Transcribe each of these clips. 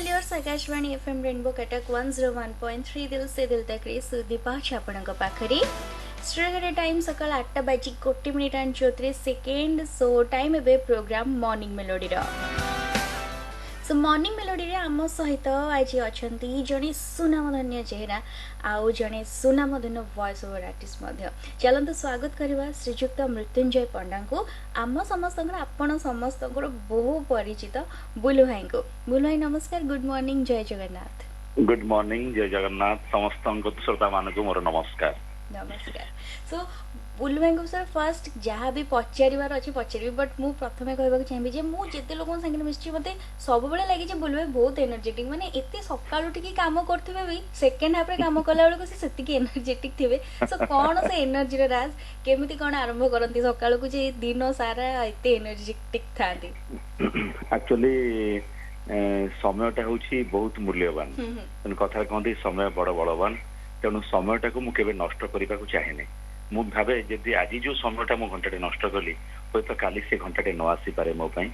All yours Akashvani FM rainbow Cuttack 101.3 दिल से दिल तक रे सुदीपा आपणक पाखरे स्ट्रेगरे टाइम सकाल 8टा बाजी 1 minute and 34 second so time एबे प्रोग्राम मॉर्निंग मेलोडी रो सो मॉर्निंग मेलोडी रे आम सहित आज अछंती जणे सुनामधन्य चेहरा आउ जणे सुनामधन्य वॉइस ओवर आर्टिस्ट मध्य चलंतु स्वागत करवा श्रीजुक्त मृत्युंजय पंडा को आम समस्त आपण समस्त बहु परिचित बुलु भाई को बुलु भाई नमस्कार गुड मॉर्निंग जय जगन्नाथ गुड मॉर्निंग जय जगन्नाथ समस्त श्रोता मान को मोर नमस्कार नमस्कार सो बुलु भाई को सर फर्स्ट जहाँ भी पचार अच्छे पचारि बट मु प्रथम कहवाक चाहिए जे मु जिते लोक संगे मिशी मत सब लगे बुलु भाई बहुत एनर्जेटिक माने एते सकाळु टिके काम करथिबे भी सेकेंड हाफ रे काम कला बेलको से सेतिकी एनर्जेटिक थिबे सो कोन से एनर्जी रे राज केमिति कोन आरंभ करंती सकाळु को जे दिन सारा एते एनर्जेटिक थांती एक्चुअली समयटा होची बहुत मूल्यवान तन कथा कहंती समय बड़ बलवान तेणु समयटा को मु केबे नष्ट करबा को चाहेनी मु भावे जदि आज जो समयटा मु घंटाटे नष्ट कली होय तो काली से घंटाटे न आसी पारे मो पई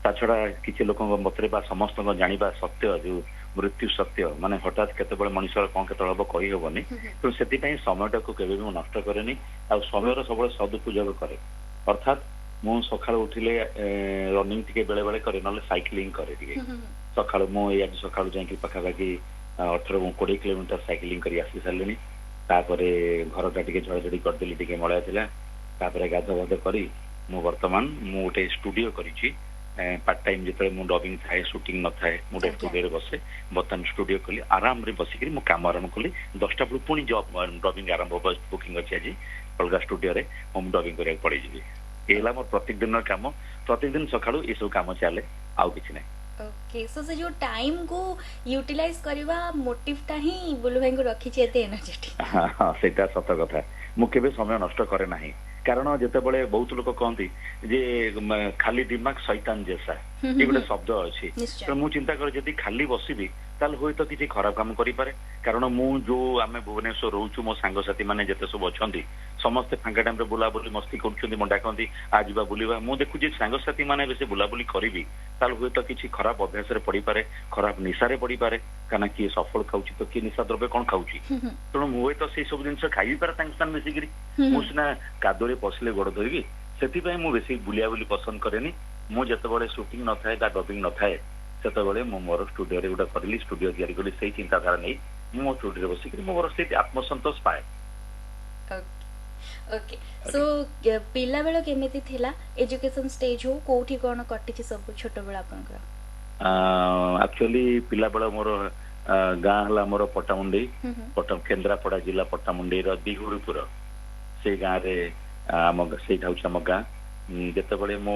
ता छड़ा किछि लोकन मतरे बा समस्त जानिबा सत्य जो मृत्यु सत्य माने हठात केतेबेले मनुष्य कोन केते हबो कहि होबनी तो सेति पई समयटा को केबे मु नष्ट करेनी आ समयर सबले सदुपयोग करे अर्थात मु सकाळ उठिले रनिंग टिके बेले बेले करे नले साइक्लिंग करे टिके सकाळ मु आज सकाळ जाई पखा बाकी 18-20 किलोमीटर साइक्लिंग करी आसी सारलेनी तापरे घरटा टिके झड़झड़ी करदेली टिके मळा थिला तापरे गाधवाध करी मु वर्तमान मु गोटे स्टूडियो करिछि पार्ट टाइम जिते मु डबिंग थाए शूटिंग न थाए मु स्टूडियो बसे बर्तमान स्टूडियो कली आराम रे बसिकरी मु काम आरंभ कली 10टा बेलू पुणी जॉब डबिंग आरंभ बुकिंग अछि आज अलगा स्टूडियो रे हम डबिंग करिया पड़ी जिबी एला मोर प्रत्येक दिन काम प्रत्येक दिन सकाळू ए सब काम चले आउ किछि नै ओके सो से जो टाइम को यूटिलाइज करबा मोटिव ता ही बुलु भाई को रखी छै एते एनर्जेटिक हां हां सेटा सत कथा मु केबे समय नष्ट करे नाही कारण जेते बळे बहुत लोक कहंती जे खाली दिमाग शैतान जैसा ये गोटे शब्द अछि तो मु चिंता करे जदी खाली बसिबी ताल होय तो किछि खराब काम करि पारे कारण मु जो आमे भुवनेश्वर रहउछु मो सांग साथी माने जेते सब अछंती समस्त फांका टाइम रे बुला बुली मस्ती करछंती मंडा कहंती आज बा बुलीबा मु देखु जे सांग साथी माने बेसे बुला बुली करिबी ताल होय तो किछि खराब अभ्यास रे पड़ी पारे खराब निशा रे पड़ी पारे काना कि सफल खाउछि तो कि निशा द्रव्य कोन खाउछि तणु मु होय तो से सब जिंस खाइ पारे तांग स्थान मिसी गिरी मु सिना कादोरे पसले गोड़ धरबी सेति पय मु बेसी बुलिया बुली पसंद करेनी मु जते बळे शूटिंग न थाए दा डबिंग न थाए सेते बळे मु मोर स्टूडियो रे गुडा करली स्टूडियो तयारी करली सेही चिंताधारा नै मु स्टूडियो रे बसी कि मोर सेही आत्मसंतोष पाए ओके सो पिला बेला केमिति थिला एजुकेशन स्टेज हो कोठी कोन कटिछि सब छोट बेला आपनकर एक्चुअली पिला बेला मोर गां हला मोर पटामुंडी केंद्रापड़ा जिला पटामुंडी रो दिहुरीपुर से गां रे आम से ठाउछ आम गां जते बळे मो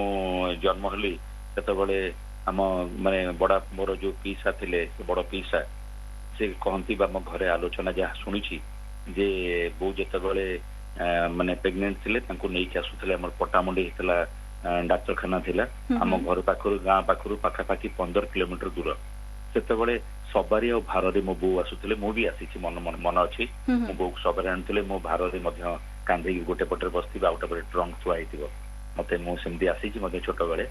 जन्म हली तते बळे आम माने बड़ा मोर जो पीसा थिले बड़ पीसा से कहंती बा म घरे आलोचना जा सुनिछि जे बो जते बळे माने प्रेग्नेंट थिले तांको नै के आसुथिले हमर पटामुंडी हितला डाक्टरखाना थिला आम घर पाखरु गां पाखरु पाखा पाखी 15 किलोमीटर दूर सेते बळे सबारी और भारे मो बो आसुथिले मो भी आसी मन मन अछि मो बो सबारी आनथिले मो भारे मध्य कांधी गोटे पटरे बस्ती आउटा पर ट्रंक थुआ हितिबो मते मो सेमदी आसी कि मते छोट बेले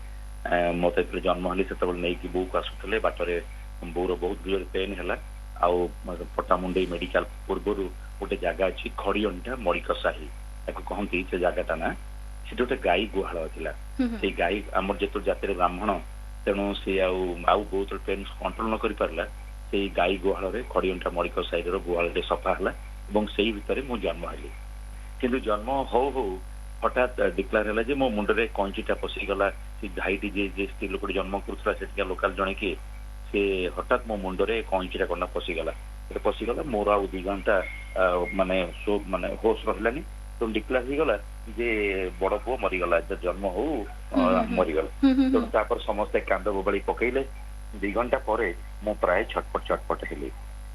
मते जन्म हली सेते बळे नै कि बो को आसुथिले बाटरे बोर बहुत जोर पेन हला आउ पटामुंडी मेडिकल पूर्वरु गोटे जगह अछि खड़ियंटा मणिकसाही ताको कहंती से जगहटा ना से गोटे गाई गुहाल थिला से गाई हमर जेतो जातिर ब्राह्मण तेणु से आउ बहुत पेन कंट्रोल न करि पारला से गाई गुहाल रे खड़ियंटा मणिकसाही रो गुहाल रे सफा हला एवं सेही भितरे मो जन्म हली किंतु जन्म हो हठात डिक्लेयर हला जे मो मुंडरे कंचीटा पसी गला से घाईटी जे स्त्री लोक जन्म करथला सेटिका लोकल जणे के से हठात मो मुंडरे कंचीटा कोना पसी गला मोर आ 2 घंटा माने सो माने होश रहलानी तो डिक्लेयर ही गला जे बड़ पो मरी गला जन्म हो मरी गला तो तापर समस्त कांद बोबली पकैले 2 घंटा परे मो प्राय छटपट हेली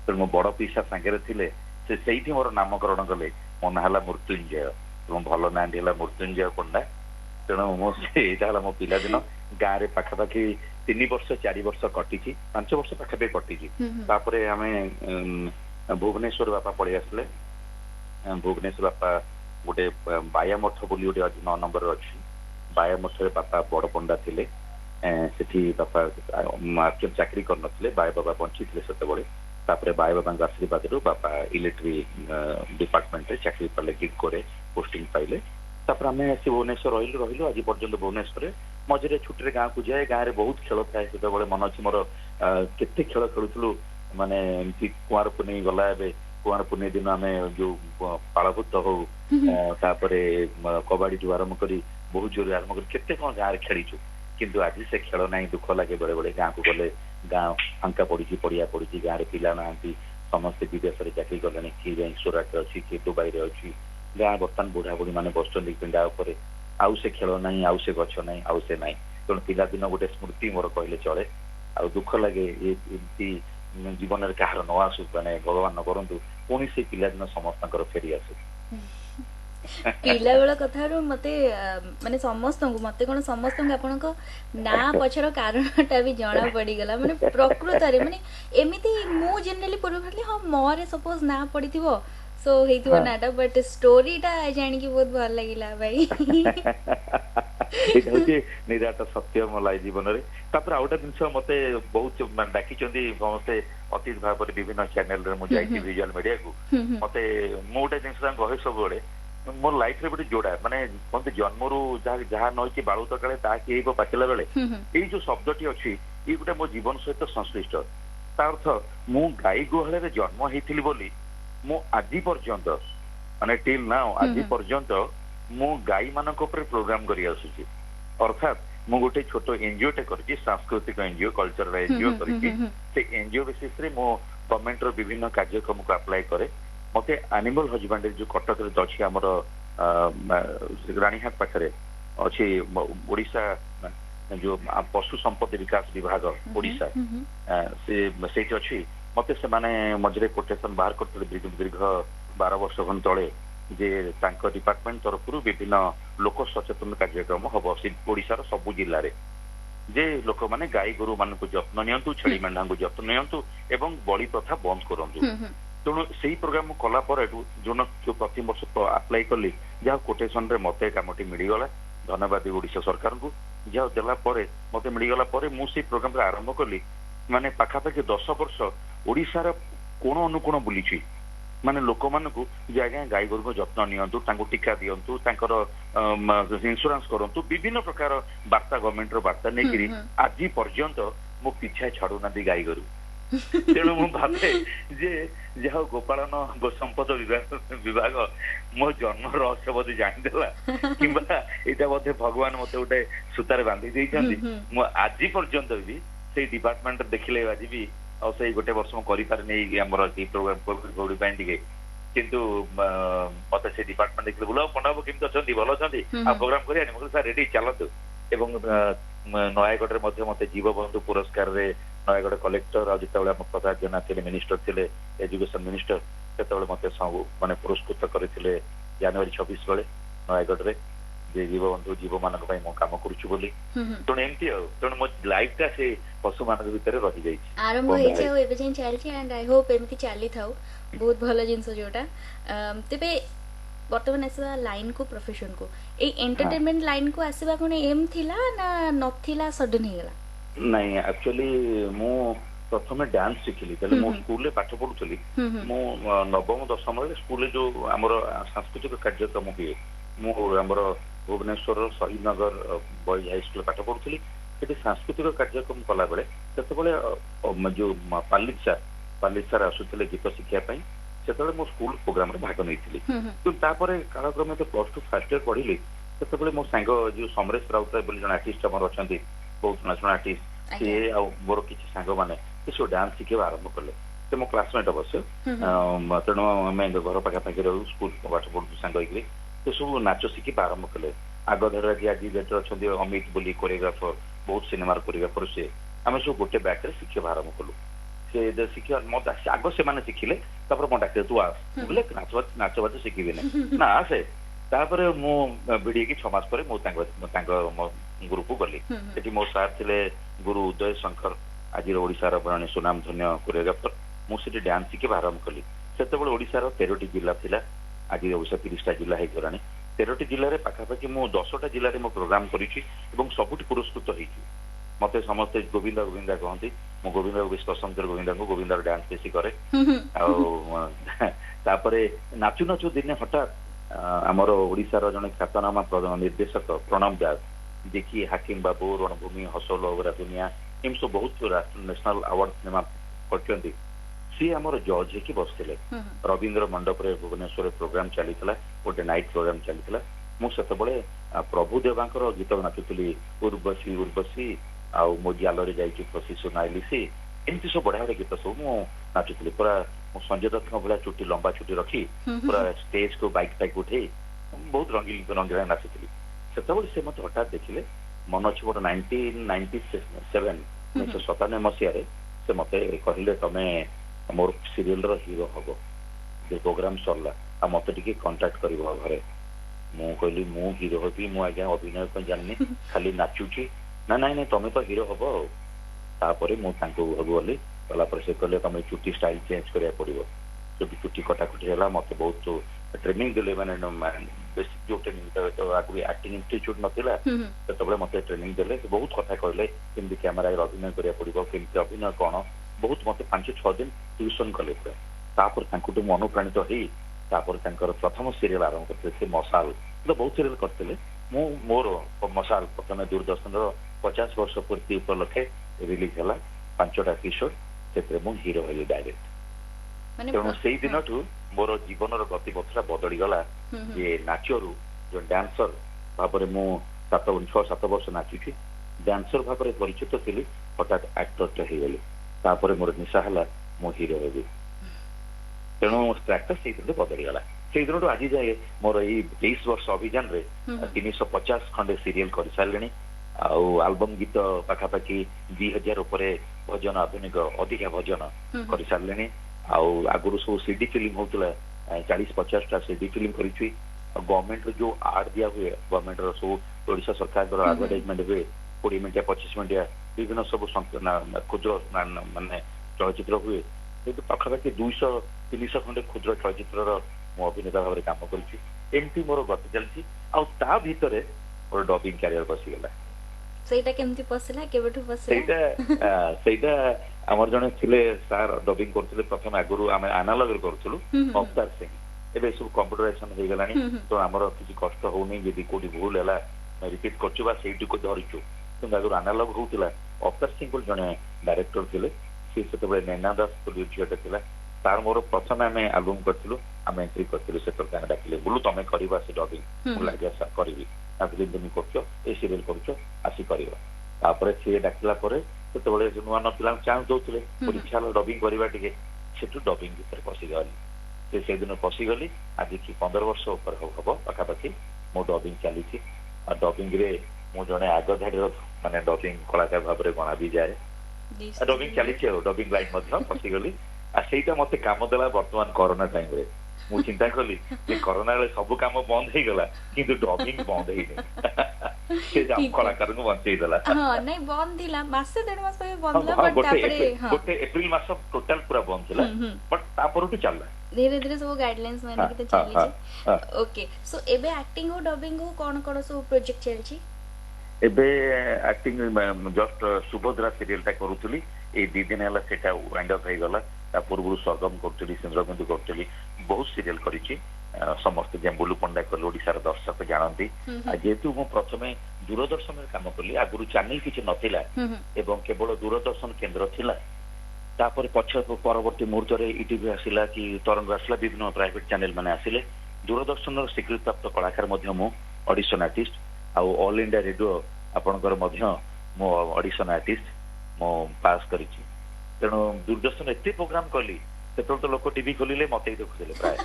तो मो बड़ पीसा संगे थिले से सेठी मोर नामकरण कले मो नाला मृत्युंजय तो भलो ना दिला मृत्युंजय पंडा तेणु मो सेटा हला मो पिला दिन गाँ रे पाखा पाखी 3 वर्ष 4 वर्ष कटी 5 वर्ष पाखा पे कटी तापरे हमें भुवनेश्वर बापा पड़े आसले भुवनेश्वर बापा गोटे बाया मठ बोली गोटे 9 नंबर अच्छी बाया मठ बापा बड़ पंडा थिले ସେଠି ବାପା ଚାକିରି କରିନଥିଲେ ବାୟ ବାବା ବଞ୍ଚିଥିଲେ ସେତେବେଳେ ତାପରେ ବାୟ ବାବାଙ୍କ ଆଶୀର୍ବାଦରୁ ବାପା ଇଲେକ୍ଟ୍ରି ଡିପାର୍ଟମେଣ୍ଟରେ ଚାକିରି କଲେ ଗିଡ୍କୋରେ ପୋଷ୍ଟିଂ ପାଇଲେ ତାପରେ ଆମେ ଆସି ଭୁବନେଶ୍ୱର ରହିଲୁ ଆଜି ପର୍ଯ୍ୟନ୍ତ ଭୁବନେଶ୍ୱରରେ ମଝିରେ ଛୁଟିରେ ଗାଁକୁ ଯାଏ ଗାଁରେ ବହୁତ ଖେଳ ଥାଏ ସେତେବେଳେ ମନେ ଅଛି ମୋର କେତେ ଖେଳ ଖେଳୁଥିଲୁ ମାନେ ଏମିତି କୁଆଁର ପୁନେଇ ଗଲା ଏବେ କୁଆଁର ପୁନେଇ ଦିନ ଆମେ ଯୋଉ ପାଳଭୂତ ହଉ ତାପରେ କବାଡିଠୁ ଆରମ୍ଭ କରି ବହୁତ ଜୋରରେ ଆରମ୍ଭ କରି କେତେ କଣ ଗାଁରେ ଖେଳିଛୁ କିନ୍ତୁ ଆଜି ସେ ଖେଳ ନାହିଁ ଦୁଃଖ ଲାଗେ ବେଳେ ବେଳେ ଗାଁକୁ ଗଲେ ଗାଁ ଫାଙ୍କା ପଡିଛି ପଡିଆ ପଡିଛି ଗାଁରେ ପିଲା ନାହାନ୍ତି ସମସ୍ତେ ବିଦେଶରେ ଚାକିରି କଲେଣି କିଏ ଯାଇ ସୁରାଟରେ ଅଛି କିଏ ଦୁବାଇରେ ଅଛି ଗାଁ ବର୍ତ୍ତମାନ ବୁଢା ବୁଢୀ ମାନେ ବସୁଛନ୍ତି ପିଣ୍ଡା ଉପରେ ଆଉ ସେ ଖେଳ ନାହିଁ ଆଉ ସେ ଗଛ ନାହିଁ ଆଉ ସେ ନାହିଁ ତେଣୁ ପିଲାଦିନ ଗୋଟେ ସ୍ମୃତି ମୋର କହିଲେ ଚଳେ ଆଉ ଦୁଃଖ ଲାଗେ ଏମିତି ଜୀବନରେ କାହାର ନ ଆସୁ ମାନେ ଭଗବାନ ନ କରନ୍ତୁ ପୁଣି ସେଇ ପିଲାଦିନ ସମସ୍ତଙ୍କର ଫେରି ଆସୁ ପିଲା ବେଳ କଥାରୁ ମତେ ମାନେ ସମସ୍ତଙ୍କୁ ମତେ କଣ ସମସ୍ତଙ୍କୁ ଆପଣଙ୍କ ନାଁ ପଛର କାରଣଟା ବି ଜଣା ପଡିଗଲା ମାନେ ପ୍ରକୃତରେ ମାନେ ଏମିତି ମୁଁ ଜେନେରାଲି ପୂର୍ବ ଭାବିଲି ହଁ ମୋରେ ସପୋଜ ନାଁ ପଡିଥିବ ସୋ ହେଇଥିବ ନାଁଟା ବଟ୍ ଷ୍ଟୋରିଟା ଜାଣିକି ବହୁତ ଭଲ ଲାଗିଲା ଭାଇ ଏଇଟା ହଉଛି ନିରାଟ ସତ୍ୟ ମୋ ଲାଇଫ ଜୀବନରେ ତାପରେ ଆଉ ଗୋଟେ ଜିନିଷ ମତେ ବହୁତ ଡାକିଛନ୍ତି ସମସ୍ତେ ଅତିଥି ଭାବରେ ବିଭିନ୍ନ ଚ୍ୟାନେଲରେ ମୁଁ ଯାଇଛି ଭିଜୁଆଲ ମିଡିଆକୁ ମତେ ମୁଁ ଗୋଟେ ଜିନିଷ କହେ ସବୁବେଳେ ମୋ ଲାଇଫରେ ଗୋଟେ ଯୋଡା ମାନେ କୁହନ୍ତି ଜନ୍ମରୁ ଯାହା ନଇକି ବାଳୁତ କାଳେ ତାହା କିଏ ହେଇବ ପାଚିଲା ବେଳେ ଏଇ ଯୋଉ ଶବ୍ଦଟି ଅଛି ଏଇ ଗୋଟେ ମୋ ଜୀବନ ସହିତ ସଂଶ୍ଳିଷ୍ଟ ତା ଅର୍ଥ ମୁଁ ଗାଈ ଗୁହାଳରେ ଜନ୍ମ ହେଇଥିଲି ବୋଲି ମୁଁ ଆଜି ପର୍ଯ୍ୟନ୍ତ ମାନେ ଟିଲ୍ ନାଓ ଆଜି ପର୍ଯ୍ୟନ୍ତ ମୁଁ ଗାଈ ମାନଙ୍କ ଉପରେ ପ୍ରୋଗ୍ରାମ କରି ଆସୁଛି ଅର୍ଥାତ୍ ମୁଁ ଗୋଟେ ଛୋଟ ଏନଜିଓଟେ କରିଛି ସାଂସ୍କୃତିକ ଏନଜିଓ କଲଚରାଲ ଏନଜିଓ କରିଛି ସେ ଏନଜିଓ ବେସିସରେ ମୁଁ ଗଭର୍ଣ୍ଣମେଣ୍ଟର ବିଭିନ୍ନ କାର୍ଯ୍ୟକ୍ରମକୁ ଆପ୍ଲାଏ କରେ ମତେ ଆନିମାଲ ହଜବାଣ୍ଡରୀ ଯୋଉ କଟକରେ ଅଛି ଆମର ରାଣୀହାଟ ପାଖରେ ଅଛି ଓଡିଶା ଯୋଉ ପଶୁ ସମ୍ପଦ ବିକାଶ ବିଭାଗ ଓଡିଶା ସେଇଠି ଅଛି ମତେ ସେମାନେ ମଝିରେ କୋଟେସନ ବାହାର କରିଥିଲେ ଦୀର୍ଘ 12 ବର୍ଷ ଖଣ୍ଡେ ତଳେ ଯେ ତାଙ୍କ ଡିପାର୍ଟମେଣ୍ଟ ତରଫରୁ ବିଭିନ୍ନ ଲୋକ ସଚେତନ କାର୍ଯ୍ୟକ୍ରମ ହବ ଓଡିଶାର ସବୁ ଜିଲ୍ଲାରେ ଯେ ଲୋକମାନେ ଗାଈ ଗୋରୁ ମାନଙ୍କୁ ଯତ୍ନ ନିଅନ୍ତୁ ଛେଳି ମେଣ୍ଢାଙ୍କୁ ଯତ୍ନ ନିଅନ୍ତୁ ଏବଂ ବଳି ପ୍ରଥା ବନ୍ଦ କରନ୍ତୁ ତେଣୁ ସେଇ ପ୍ରୋଗ୍ରାମ କଲା ପରେ ଯୋଉ ପ୍ରତିବର୍ଷ ଆପ୍ଲାଏ କଲି ଯାହା କୋଟେସନରେ ମତେ କାମଟି ମିଳିଗଲା ଧନ୍ୟବାଦ ଓଡିଶା ସରକାରଙ୍କୁ ଯାହା ଦେଲା ପରେ ମତେ ମିଳିଗଲା ପରେ ମୁଁ ସେଇ ପ୍ରୋଗ୍ରାମରେ ଆରମ୍ଭ କଲି ମାନେ ପାଖାପାଖି 10 ବର୍ଷ ଓଡିଶାର କୋଣ ଅନୁକୋଣ ବୁଲିଛି ମାନେ ଲୋକମାନଙ୍କୁ ଯେ ଆଜ୍ଞା ଗାଈ ଗୋରୁଙ୍କ ଯତ୍ନ ନିଅନ୍ତୁ ତାଙ୍କୁ ଟୀକା ଦିଅନ୍ତୁ ତାଙ୍କର ଇନ୍ସୁରାନ୍ସ କରନ୍ତୁ ବିଭିନ୍ନ ପ୍ରକାର ବାର୍ତ୍ତା ଗଭର୍ଣ୍ଣମେଣ୍ଟର ବାର୍ତ୍ତା ନେଇକିରି ଆଜି ପର୍ଯ୍ୟନ୍ତ ମୋ ପିଛା ଛାଡୁନାହାନ୍ତି ଗାଈ ଗୋରୁ ତେଣୁ ମୁଁ ଭାବେ ଯେ ଯାହା ଗୋପାଳନ ଗୋ ସମ୍ପଦ ବିଭାଗ ମୋ ଜନ୍ମ ରହସ୍ୟ ବୋଧେ ଜାଣିଦେଲା କିମ୍ବା ଏଇଟା ବୋଧେ ଭଗବାନ ମତେ ଗୋଟେ ସୂତାରେ ବାନ୍ଧି ଦେଇଛନ୍ତି ମୁଁ ଆଜି ପର୍ଯ୍ୟନ୍ତ ବି ସେଇ ଡିପାର୍ଟମେଣ୍ଟ ଦେଖିଲେ ଆଜି ବି ଆଉ ସେଇ ଗୋଟେ ବର୍ଷ ମୁଁ କରିପାରିନି ଆମର ଏଇ ପ୍ରୋଗ୍ରାମ ପାଇଁ ଟିକେ କିନ୍ତୁ ମତେ ସେ ଡିପାର୍ଟମେଣ୍ଟ ଦେଖିଲେ ବୁଲାଅ ପଣ୍ଡାବାବୁ କେମିତି ଅଛନ୍ତି ଭଲ ଅଛନ୍ତି ଆଉ ପ୍ରୋଗ୍ରାମ କରିବାନି ମୁଁ କହିଲି ସାର୍ ରେଡି ଚାଲନ୍ତୁ ଏବଂ ନୟାଗଡ଼ରେ ମଧ୍ୟ ମତେ ଜୀବବନ୍ଧୁ ପୁରସ୍କାରରେ ନୟାଗଡ଼ କଲେକ୍ଟର ଆଉ ଯେତେବେଳେ ଆମ ପ୍ରତାପ ଜେନା ଥିଲେ ମିନିଷ୍ଟର ଥିଲେ ଏଜୁକେସନ ମିନିଷ୍ଟର ସେତେବେଳେ ମତେ ସବୁ ମାନେ ପୁରସ୍କୃତ କରିଥିଲେ ଜାନୁଆରୀ 26 ବେଳେ ନୟାଗଡ଼ରେ ଯେ ଜୀବବନ୍ଧୁ ଜୀବ ମାନଙ୍କ ପାଇଁ ମୁଁ କାମ କରୁଛୁ ବୋଲି ତେଣୁ ଏମିତି ଆଉ ତେଣୁ ମୋ ଲାଇଫଟା ସେ ପଶୁ ମାନଙ୍କ ଭିତରେ ରହିଯାଇଛି ଆରମ୍ଭ ହେଇଛି ଆଉ ଏବେ ଯାଇ ଚାଲିଛି ଆଣ୍ଡ ଆଇ ହୋପ ଏମିତି ଚାଲିଥାଉ ବହୁତ ଭଲ ଜିନିଷ ଯୋଉଟା ତେବେ ବର୍ତ୍ତମାନ ଆସିବା ଲାଇନ କୁ ପ୍ରଫେସନ କୁ ଏଇ ଏଣ୍ଟରଟେନମେଣ୍ଟ ଲାଇନ କୁ ଆସିବା କଣ ଏମ ଥିଲା ନା ନଥିଲା ସଡନ ହେଇଗଲା ନାଇଁ ଆକ୍ଚୁଆଲି ମୁଁ ପ୍ରଥମେ ଡ୍ୟାନ୍ସ ଶିଖିଲି ତାହେଲେ ମୁଁ ସ୍କୁଲରେ ପାଠ ପଢୁଥିଲି ମୁଁ ନବମ ଦଶମରେ ସ୍କୁଲରେ ଯୋଉ ଆମର ସାଂସ୍କୃତିକ କାର୍ଯ୍ୟକ୍ରମ ହୁଏ ମୁଁ ଆମର ଭୁବନେଶ୍ୱର ଶହୀଦନଗର ବଏଜ ହାଇସ୍କୁଲରେ ପାଠ ପଢୁଥିଲି ସେଠି ସାଂସ୍କୃତିକ କାର୍ଯ୍ୟକ୍ରମ କଲାବେଳେ ସେତେବେଳେ ଯୋଉ ପାଲିତ ସାର୍ ଆସୁଥିଲେ ଗୀତ ଶିଖିବା ପାଇଁ ସେତେବେଳେ ମୋ ସ୍କୁଲ ପ୍ରୋଗ୍ରାମରେ ଭାଗ ନେଇଥିଲି କିନ୍ତୁ ତାପରେ କାଳକ୍ରମେ ତ ପ୍ଲସ 2 ଫାର୍ଷ୍ଟ ଇୟର ପଢିଲି ସେତେବେଳେ ମୋ ସାଙ୍ଗ ଯୋଉ ସମରେଶ ରାଉତରାୟ ବୋଲି ଜଣେ ଆର୍ଟିଷ୍ଟ ଆମର ଅଛନ୍ତି ବହୁତ ଜଣାଶୁଣା ଆର୍ଟିଷ୍ଟ ସିଏ ଆଉ ମୋର କିଛି ସାଙ୍ଗମାନେ ସେ ସବୁ ଡ୍ୟାନ୍ସ ଶିଖିବା ଆରମ୍ଭ କଲେ ସେ ମୋ କ୍ଲାସମେଟ ଅବଶ୍ୟ ତେଣୁ ଆମେ ଘର ପାଖାପାଖି ରହୁ ସ୍କୁଲ ପାଠ ପଢୁଛୁ ସାଙ୍ଗ ହେଇକିରି ସେ ସବୁ ନାଚ ଶିଖିବା ଆରମ୍ଭ କଲେ ଆଗ ଧରାକି ଆଜି ଯେତେ ଅଛନ୍ତି ଅମିତ ବୋଲି କୋରିଓଗ୍ରାଫର ବହୁତ ସିନେମାର କୋରିଓଗ୍ରାଫର ସିଏ ଆମେ ସବୁ ଗୋଟେ ବ୍ୟାଚରେ ଶିଖିବା ଆରମ୍ଭ କଲୁ ସେ ଶିଖିବା ଆଗ ସେମାନେ ଶିଖିଲେ ତାପରେ ମୋ ଡାକିଲେ ତୁ ଆସ ବୋଲେ ନାଚ ବାଚ ଶିଖିବି ନା ଆସେ ତାପରେ ମୁଁ ଭିଡିକି 6 ମାସ ପରେ ମୁଁ ତାଙ୍କ ଗ୍ରୁପକୁ ଗଲି ସେଠି ମୋ ସାର୍ ଥିଲେ ଗୁରୁ ଉଦୟ ଶଙ୍କର ଆଜିର ଓଡିଶାର ଜଣେ ସୁନାମ ଧନ୍ୟ କୋରିଓଗ୍ରାଫର ମୁଁ ସେଠି ଡ୍ୟାନ୍ସ ଶିଖିବା ଆରମ୍ଭ କଲି ସେତେବେଳେ ଓଡିଶାର 13ଟି ଜିଲ୍ଲା ଥିଲା ଆଜି ଓଡିଶା 30ଟା ଜିଲ୍ଲା ହେଇଗଲାଣି 13ଟି ଜିଲ୍ଲାରେ ପାଖାପାଖି ମୁଁ 10ଟା ଜିଲ୍ଲାରେ ମୁଁ ପ୍ରୋଗ୍ରାମ କରିଛି ଏବଂ ସବୁଠି ପୁରସ୍କୃତ ହେଇଛି मते समस्ते गोविंदा गोविंदा कहती मु गोविंदा को बेस पसंद कर गोविंदा को गोविंदार डांस बेसी करे तापरे नाचु नाचु दिने हठात आमर ओडिशार जने ख्यातनामा निर्देशक प्रणब दास देखिए हाकिम बाबू रणभूमि हसल वगैरह दुनिया एम सब बहुत नेशनल अवार्ड सिनेमा कर सी आमर जज होगी बसते रवींद्र मंडप रे भुवनेश्वर प्रोग्राम चली गोटे नाइट प्रोग्राम चली मुझे प्रभु देवांकर गीत नाचुली उर्वशी उर्वशी आउ मो जाल फसी सुनाइली सी एमती सब बढ़िया बढ़िया गीत सब मु नाचुली पूरा संजय दत्त भाया चुटी लंबा चुटी रखी पूरा स्टेज को बाइक टाइक उठे बहुत रंगीन रंगीला नाचुली से मत हठात देखिले मन अच्छे गोटे 1997 1997 मसीह से मत कहले तमे मोर सीरियल रो हीरो हबो जो प्रोग्राम सरला आ मत टिके कांटेक्ट करिवो घरे मु कहली मु हीरो होबी मु आज्ञा अभिनय को जाननी खाली नाचुची ना नहीं नहीं तमे तो हीरो हबो तापरे मु तांको गली गला पर से कहले तमे चुटी स्टाइल चेंज करिया पड़िवो जब चुटी कटाकटी होला मत बहुत ट्रेनिंग दिले माने बेसिक जो ट्रेनिंग तो आगु एक्टिंग इंस्टीट्यूट नथिला तो मत ट्रेनिंग दिले बहुत कथा कहले केमती कैमरा अभिनय करिया पड़िवो केमती अभिनय कोन बहुत मत 5-6 दिन ट्यूशन कले पूरा तापर तांको मु अनुप्राणित होई तापर तांकर प्रथम सीरियल आरंभ करते से मसाल तो बहुत सीरियल करते मु मोर मसाल प्रथम दूरदर्शन 50 वर्ष पूर्ति उपलक्षे रिलीज है 5टा एपिसोड से मु हीरो हली डायरेक्ट तेणु से दिन मोर जीवन गति पथरा बदली गला ये नाचरू जो डांसर भाव मु 6-7 वर्ष नाचुची डांसर भाव परिचित थी हठात एक्टर हो गली तापर मोर निशा है मो हीरो हेबी तेणु ट्रैक्टर से दिन बदली गला से दिन आज जाए मोर यही 23 वर्ष अभियान रे 350 खंडे सीरियल कर सारे आल्बम गीत पाखापाखि 2000 उपरे भजन आधुनिक अधिका भजन कर सारे आगुरी सब सीडी फिल्म होता 40-50टा सीडी फिल्म कर गवर्नमेंट जो आर्ट दिया हुए गवर्नमेंट सब ओडिशा सरकार एडवर्टाइजमेंट हुए 20 मिनिटिया 25 मिनिटिया विभिन्न सब क्षुद्र मानने चलचित्र हुए पाखापाखि 200-300 खंडे क्षुद्र चलचित्र मु अभिनेता भाव में काम करमती मोर गति चलती आ भितर मोर डबिंग कैरियर बसीगला आमर जने थिले सार डबिंग करथिले प्रथम आगुरु आमे एनालॉग करथुलु अवतार सिंह एबे सब कंप्यूटराइजेशन हो गलानी तो हमर किछि कष्ट होउनी यदि कोडी भूल हैला रिपीट करछु बा सेठी को धरिछु तो आगुरु एनालॉग होउतिला अवतार सिंह को जने डायरेक्टर थिले से सेतबे नैना दास प्रोड्यूसर थिला तार मोर प्रथम आमे एल्बम करथिलु आमे एंट्री करथिलु सेटर कान डाकिले बोलु तमे करबा से डबिंग लागे सा करबी आगुरु दिन करछो ए सीरियल करछो आसी करबा तापरे से डाकिला परे सेतबे जो नुआ नथिला चांस दउथिले परीक्षा डबिंग करबा टिके सेटु डबिंग भीतर पसी गली से दिन पसी गली आज की 15 वर्ष ऊपर हबो पाखापाखि मो डबिंग चली डबिंग रे मु जने आग धाडीर माने डबिंग कलाकार भाव में गणा भी जाए डबिंग चली डबिंग लाइन पसी गली आ सेटा मते काम देला वर्तमान कोरोना टाइम रे मु चिंता कली जे कोरोना रे सब काम बंद हे गला किंतु डबिंग बंद हे नै से जाम कलाकार को बंचै देला हां नै बंद दिला मासे डेढ़ मास पे बंद ला बट तापरे गोटे अप्रैल मास टोटल पूरा बंद थिला बट तापर तो चलला धीरे धीरे सब गाइडलाइंस माने के चली छी ओके सो एबे एक्टिंग और डबिंग को कोन सब प्रोजेक्ट चल छी एबे एक्टिंग जस्ट सुभद्रा सीरियल ता करूथली ए 2 दिन हला सेटा वाइंड अप हे गला ता पूर्व सरगम करतली सिंद्रबिंदु करतली बहुत सीरियल करिछि समस्त जेम्बुलु पंडा कर ओडिसा र दर्शक जानती जेतु मु प्रथमे दूरदर्शन रे काम करली आगुरु चैनल किछ नथिला एवं केवल दूरदर्शन केंद्र थिला तापर पछ परवर्ती मुहूर्त रे ईटीवी आसिला कि तरंग आसिला विभिन्न प्राइवेट चैनल माने आसिले दूरदर्शन र स्वीकृति प्राप्त कलाकार मध्य मु ऑडिशन आर्टिस्ट आ ऑल इंडिया रेडियो आपनकर मध्य मो ऑडिशन आर्टिस्ट मो पास करिछि तेणु दूरदर्शन एते प्रोग्राम कली सेतो तो लोक टीवी खोलिले मते देखुले प्राय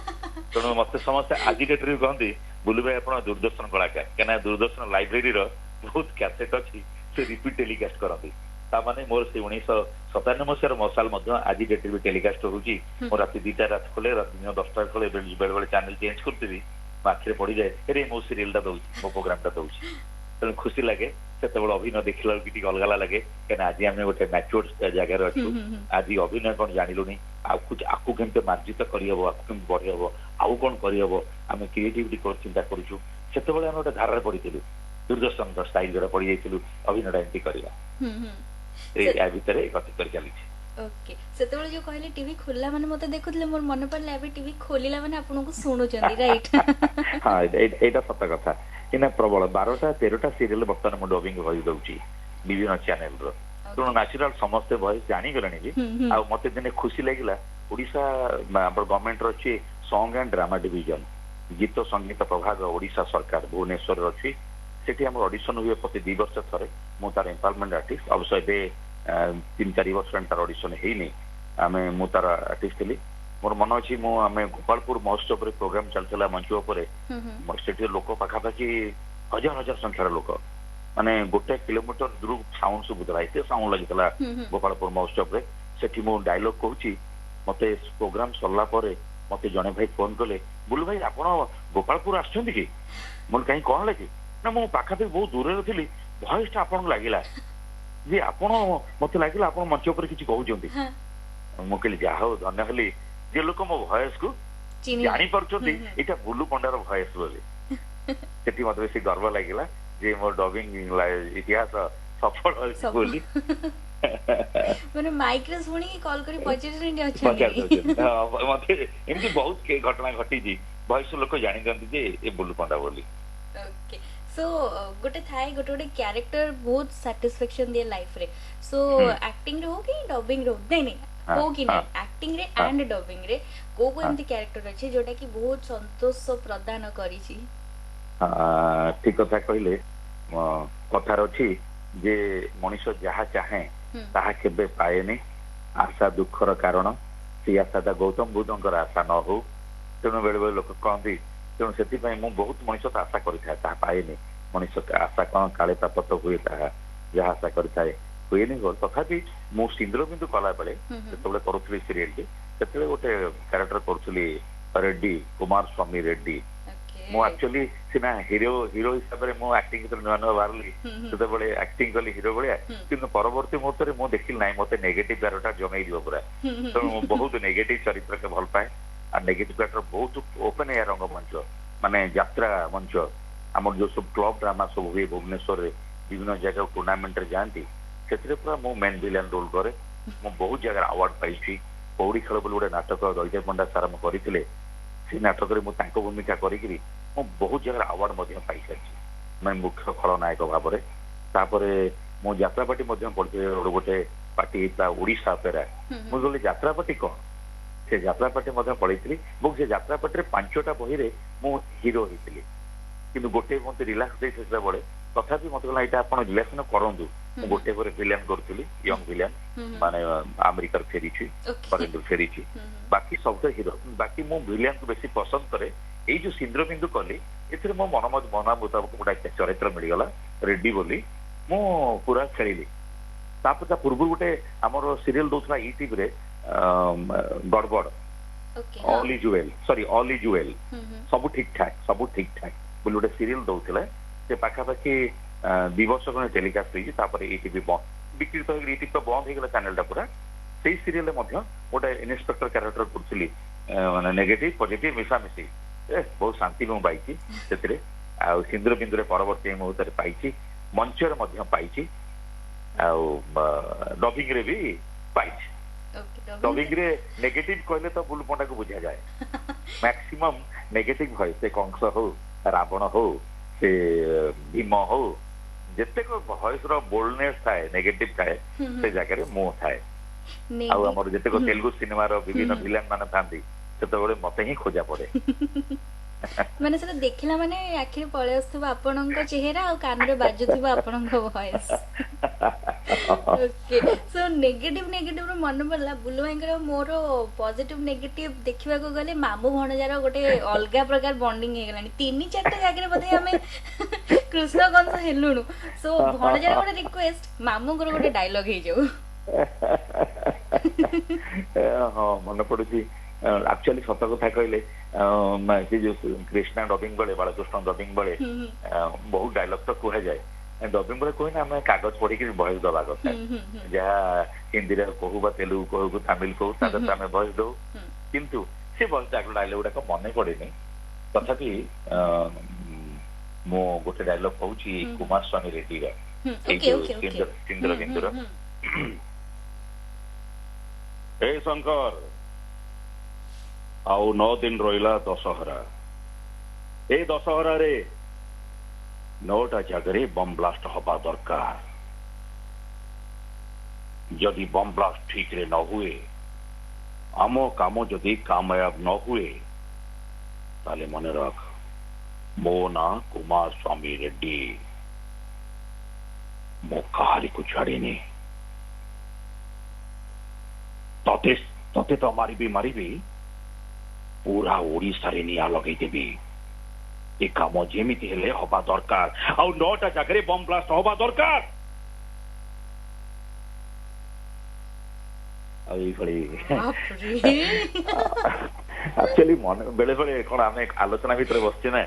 तेणु मते समस्त आज डेट रे कहंदी बुलु भाई आपण दूरदर्शन कलाकार केना दूरदर्शन लाइब्रेरी रो बहुत कैसेट अछि से रिपीट टेलीकास्ट करंदी ता माने मोर से 1997 मसिया मसाल मध्य आज डेट रे टेलीकास्ट होउची मोर राति 2टा रात खोले रात 10टा खोले बेल बेल चैनल चेंज करतीबी माखरे पड़ी जाए अरे मो सीरियल टा दउची मो प्रोग्राम टा दउची तेणु खुशी लगे सेते अभिनय देखला कि अलग लगे क्या आज आम गोटे मैच्योर जगह अच्छु आज अभिनय कौन जानलुनी आपको केमते मार्जित करहब आपको केमती बढ़े हम आउ कौन करहब आम क्रिएटिविटी चिंता करूँ से गोटे धारा पड़ी दूरदर्शन स्टाइल जोड़ा पड़ जाइलु अभिनय एमती करवा या भितर गति कर चली ओके सेतेबेले जो कहले टीवी खोलला माने मते देखुतले मोर मन पड़ला एबे टीवी खोलिला माने आपन को सुनु चंदी राइट हां एटा सत्य कथा किना प्रबल 12टा 13टा सीरियल बर्तमान म डबिंग भई दउची विभिन्न चैनल रो तो नेचुरल समस्त वॉइस जानी गलनी जी आ मते दिने खुशी लागिला ओडिसा हमर गवर्नमेंट रो छी सॉन्ग एंड ड्रामा डिवीजन गीत संगीत प्रभाग ओडिसा सरकार भुवनेश्वर रो छी सेठी हमर ऑडिशन हुए प्रति 2 वर्ष थरे मु तार एम्पावरमेंट आर्टिस्ट अवश्य बे 3-4 वर्ष तार ऑडिशन हेनी आमे मु तार आर्टिस्ट थी मोर मन अच्छी मु आमे गोपालपुर महोत्सव रे प्रोग्राम चलतला मंच ऊपर सेठी लोक पाखा पाखी हजार हजार संख्यार लोक माने गोटे किलोमीटर दूर साउंड सुबुतला एते साउंड लागितला गोपालपुर महोत्सव रे सेठी मु डायलॉग कहूची मते प्रोग्राम सरला परे मते जने भाई फोन कले बुलु भाई आपण गोपालपुर आछंती कि मोर कहीं कोन लागी ना मो पाखा पे बहुत दूर रे थिली वॉइस ता आपण लागिला जे आपण मते लागिला आपण मंच ऊपर किछि कहउजंती मो कहली जा हो धन्य हली जे लोक मो वॉइस को जानि परछंती एटा बुलु पंडार वॉइस बोली सेठी मते बेसी गर्व लागिला जे मोर डबिंग इतिहास सफल बोली माने माइक रे सुनी कॉल करी पचारनी अछि मते एमती बहुत के घटना घटी जी वॉइस लोक जानि जंती जे ए बुलु पंडा बोली ओके सो गोटे थाए गोटे कैरेक्टर बहुत सैटिस्फैक्शन दिए लाइफ रे सो एक्टिंग रे हो कि डबिंग रे नहीं हो कि नहीं एक्टिंग रे एंड डबिंग रे को एमती कैरेक्टर अछि जोटा कि बहुत संतोष प्रदान करी छी ठीक कथा कहले कथार अछि जे मनुष्य जहा चाहे ताहा केबे पाएनी आशा दुखर कारण से आशा गौतम बुद्धंकर आशा न हो तेणु बेले बेले लोक कहती तेणु से मु बहुत मनुष्य तो आशा करें पाएनि मनुष्य आशा कौन काले प्राप्त हुए जहाँ आशा करें हुएनि तथापि मु सिंदूर बिंदु कला बेले जो करुली सीरियल से गोटे क्यारेक्टर करुली रेड्डी कुमार स्वामी रेड्डी मु एक्चुअली सीना हीरो हीरो हिसाब से मु एक्टिंग नुआ नुआ बाहरी से एक्टिंग कली हीरो भाया कि परवर्ती मुहूर्त में मुझे देखिल ना मत नेगेटिव क्यारेक्टर जमे पूरा तो बहुत नेगेटिव चरित्र के भल पाए आ नेगेटिव क्यारेक्टर बहुत ओपन एयर रंगमंच माने यात्रा मंच आम जो सब क्लब ड्रामा सब हुए भुवनेश्वर रे विभिन्न जगह टूर्नामेंट रे जानती से पूरा मु मेन विलेन रोल करे मु बहुत जगह अवार्ड पाई कौड़ी खेल बोली गोटे नाटक दैत्य पंडा सार करते से नाटक में मुझे भूमिका करी बहुत जगह अवार्ड पाई सारी मैं मुख्य खलनायक भाव में तापर मो यात्रापाटी पढ़ते गोटे पार्टी होता ओडिशा अपेरा मुझे कहली यात्रापाटी कौन से यात्रापाटी पढ़ी से यात्रापाटी 5टा बही मु हीरो होती कि गोटे मत रिलाक्स देते बड़े तथापि मत कहला यहाँ आप रिलेक्शन करूँ गोटे पर विलेन करी यंग विलेन माने अमेरिकार फेरी फरेन फेरी बाकी सब तो हीरो बाकी मु विलेन को बेसी पसंद करे यही जो सिंदूर बिंदु कली ए मो मन मुताबक गोटे चरित्र मिलगला रेड्डी बोली मु पूरा खेली तापर पूर्व गोटे आमर सीरियल दौला यूट्यूब रे गड़बड़ all is well sorry all is well सब ठीक ठाक बोली गोटे सीरियल दौले से पाखापाखि 2 वर्ष खंडे टेलीकास्ट होती ईटीवी विकृत ईटीवी तो बंद हो चैनल पूरा से सीरियल गोटे इन्स्पेक्टर क्यारेक्टर करी माने नेगेटिव पॉजिटिव मिशामिशी बहुत शांति में पाई से सिंदूर बिंदु परवर्ती मुहूर्त पाई मंचर पाई डबिंग रे भी पाई डबिंग रे नेगेटिव कहले तो बुलु पंडा को बुझा जाए मैक्सिमम नेगेटिव भॉइस से कंस हो रावण हो से भीम हो जिते भॉइस रो बोल्डनेस थाए नेगेटिव थाए से जगह मु थाए आमर जिते तेलुगु सिनेमा रो विभिन्न विलेन माने थांती सेतबेले मते ही खोजा पड़े माने से देखिला माने आखिर पळे आस्थबा आपनक चेहरा आ कान रे बाजुथबा आपनक वॉइस ओके सो नेगेटिव रो मन पड़ला blue Bhaikar more positive negative देखिबा को गले मामू भणजार गोटे अलगा प्रकार बॉन्डिंग हे गलानी 3-4 जगह रे बधे हमें कृष्ण कंस हेलुनु सो भणजार गोटे रिक्वेस्ट मामू को गोटे डायलॉग हे जाऊ हां मन पड़ुची एक्चुअली सत कथा कहले से जो कृष्णा डबिंग बेले बालकृष्ण डबिंग बेले बहुत डायलॉग तो कह जाए डबिंग बेले कहना आम कागज पढ़ी वॉइस दवा कथा जहाँ हिंदी कहू तेलुगु कहू तमिल कहू आम वॉइस दौ किंतु से वॉइस डायलॉग गुड़ाक मन पड़े तथापि ମୁଁ ଗୋଟେ ଡାଇଲଗ କହୁଛି କୁମାର ସ୍ୱାମୀ ରେଡ୍ଡିର ଏଇ ଓକେ ଯୋଉ ଓକେ ଓକେ ସିନ୍ଦୁର ଗିନ୍ଦୁର ଏ ଶଙ୍କର ଆଉ 9 ଦିନ ରହିଲା ଦଶହରା। ଏ ଦଶହରାରେ 9ଟା ଜାଗାରେ ବମ୍ ବ୍ଲାଷ୍ଟ ହବା ଦରକାର। ଯଦି ବମ୍ ବ୍ଲାଷ୍ଟ ଠିକରେ ନ ହୁଏ, ଆମ କାମ ଯଦି କାମୟାବ ନ ହୁଏ, ତାହେଲେ ମନେ ରଖ ମୋ ନାଁ କୁମାର ସ୍ୱାମୀ ରେଡ୍ଡି। ମୁଁ କାହାରିକୁ ଛାଡ଼ିନି। ତତେ ତତେ ତ ମାରିବି ପୁରା ଓଡ଼ିଶାରେ ନିଆଁ ଲଗେଇଦେବି। ଏ କାମ ଯେମିତି ହେଲେ ହବା ଦରକାର, ଆଉ 9ଟା ଜାଗାରେ ବମ୍ ବ୍ଲାଷ୍ଟ ହବା ଦରକାର। ଆଉ ଏଇଭଳି ଆକ୍ଚୁଆଲି ମନେ ବେଳେ ବେଳେ କଣ ଆମେ ଆଲୋଚନା ଭିତରେ ବସିଛେ ନା,